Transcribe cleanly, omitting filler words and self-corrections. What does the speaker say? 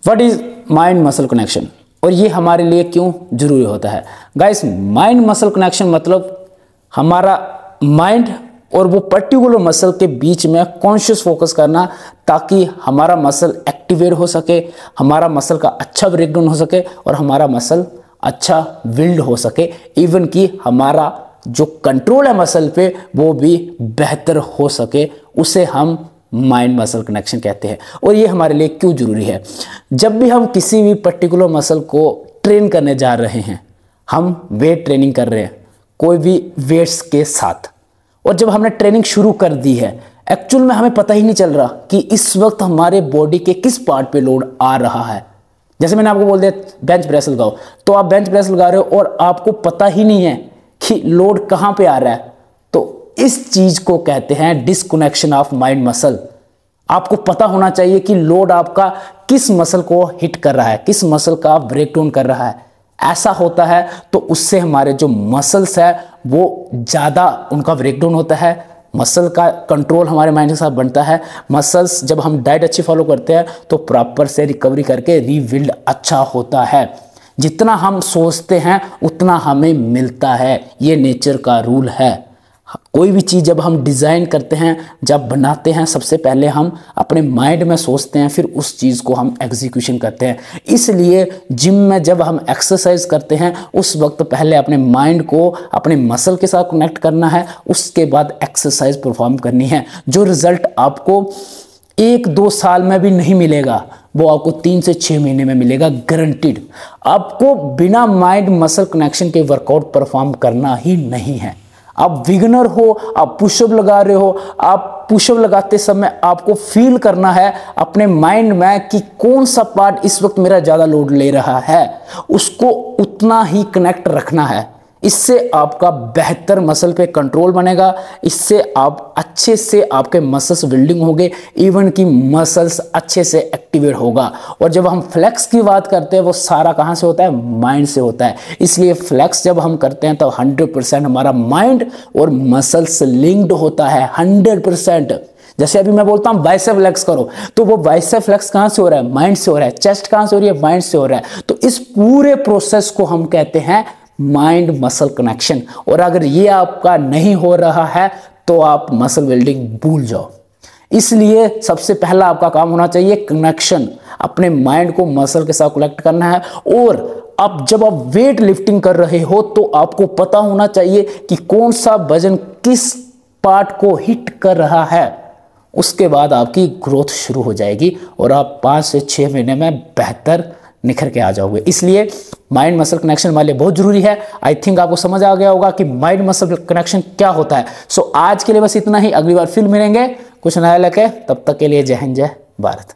What is mind muscle connection और ये हमारे लिए क्यों जरूरी होता है। गाइस, माइंड मसल कनेक्शन मतलब हमारा माइंड और वो पर्टिकुलर मसल के बीच में कॉन्शियस फोकस करना, ताकि हमारा मसल एक्टिवेट हो सके, हमारा मसल का अच्छा ब्रेकडाउन हो सके और हमारा मसल अच्छा बिल्ड हो सके, इवन कि हमारा जो कंट्रोल है मसल पे वो भी बेहतर हो सके। उसे हम माइंड मसल कनेक्शन कहते हैं। और ये हमारे लिए क्यों जरूरी है। जब भी हम किसी भी पर्टिकुलर मसल को ट्रेन करने जा रहे हैं, हम वेट ट्रेनिंग कर रहे हैं कोई भी वेट्स के साथ, और जब हमने ट्रेनिंग शुरू कर दी है, एक्चुअल में हमें पता ही नहीं चल रहा कि इस वक्त हमारे बॉडी के किस पार्ट पे लोड आ रहा है। जैसे मैंने आपको बोल दिया बेंच प्रेस लगाओ, तो आप बेंच प्रेस लगा रहे हो और आपको पता ही नहीं है कि लोड कहां पे आ रहा है। तो इस चीज को कहते हैं डिस्कनेक्शन ऑफ माइंड मसल। आपको पता होना चाहिए कि लोड आपका किस मसल को हिट कर रहा है, किस मसल का ब्रेकडाउन कर रहा है। ऐसा होता है तो उससे हमारे जो मसल्स है वो ज़्यादा उनका ब्रेकडाउन होता है, मसल का कंट्रोल हमारे माइंड के साथ बनता है। मसल्स जब हम डाइट अच्छी फॉलो करते हैं तो प्रॉपर से रिकवरी करके रीबिल्ड अच्छा होता है। जितना हम सोचते हैं उतना हमें मिलता है, ये नेचर का रूल है। कोई भी चीज़ जब हम डिज़ाइन करते हैं, जब बनाते हैं, सबसे पहले हम अपने माइंड में सोचते हैं, फिर उस चीज़ को हम एग्जीक्यूशन करते हैं। इसलिए जिम में जब हम एक्सरसाइज करते हैं उस वक्त पहले अपने माइंड को अपने मसल के साथ कनेक्ट करना है, उसके बाद एक्सरसाइज परफॉर्म करनी है। जो रिज़ल्ट आपको 1-2 साल में भी नहीं मिलेगा वो आपको 3 से 6 महीने में मिलेगा, गारंटीड। आपको बिना माइंड मसल कनेक्शन के वर्कआउट परफॉर्म करना ही नहीं है। आप बिगिनर हो, आप पुशअप लगा रहे हो, आप पुशअप लगाते समय आपको फील करना है अपने माइंड में कि कौन सा पार्ट इस वक्त मेरा ज़्यादा लोड ले रहा है, उसको उतना ही कनेक्ट रखना है। इससे आपका बेहतर मसल पे कंट्रोल बनेगा, इससे आप अच्छे से आपके मसल्स बिल्डिंग होंगे, इवन कि मसल्स अच्छे से एक्टिवेट होगा। और जब हम फ्लेक्स की बात करते हैं वो सारा कहाँ से होता है, माइंड से होता है। इसलिए फ्लेक्स जब हम करते हैं तो 100% हमारा माइंड और मसल्स लिंक्ड होता है, 100%। जैसे अभी मैं बोलता हूँ बाइसेप फ्लेक्स करो, तो वो बाइसेप फ्लेक्स कहाँ से हो रहा है, माइंड से हो रहा है। चेस्ट कहाँ से हो रही है, माइंड से हो रहा है। तो इस पूरे प्रोसेस को हम कहते हैं माइंड मसल कनेक्शन। और अगर ये आपका नहीं हो रहा है तो आप मसल बिल्डिंग भूल जाओ। इसलिए सबसे पहला आपका काम होना चाहिए कनेक्शन, अपने माइंड को मसल के साथ कनेक्ट करना है। और अब जब आप वेट लिफ्टिंग कर रहे हो तो आपको पता होना चाहिए कि कौन सा वजन किस पार्ट को हिट कर रहा है। उसके बाद आपकी ग्रोथ शुरू हो जाएगी और आप 5 से 6 महीने में बेहतर निखर के आ जाओगे। इसलिए माइंड मसल कनेक्शन हमारे लिए बहुत जरूरी है। आई थिंक आपको समझ आ गया होगा कि माइंड मसल कनेक्शन क्या होता है। सो आज के लिए बस इतना ही, अगली बार फिर मिलेंगे कुछ नया लेके। तब तक के लिए जय हिंद, जय भारत।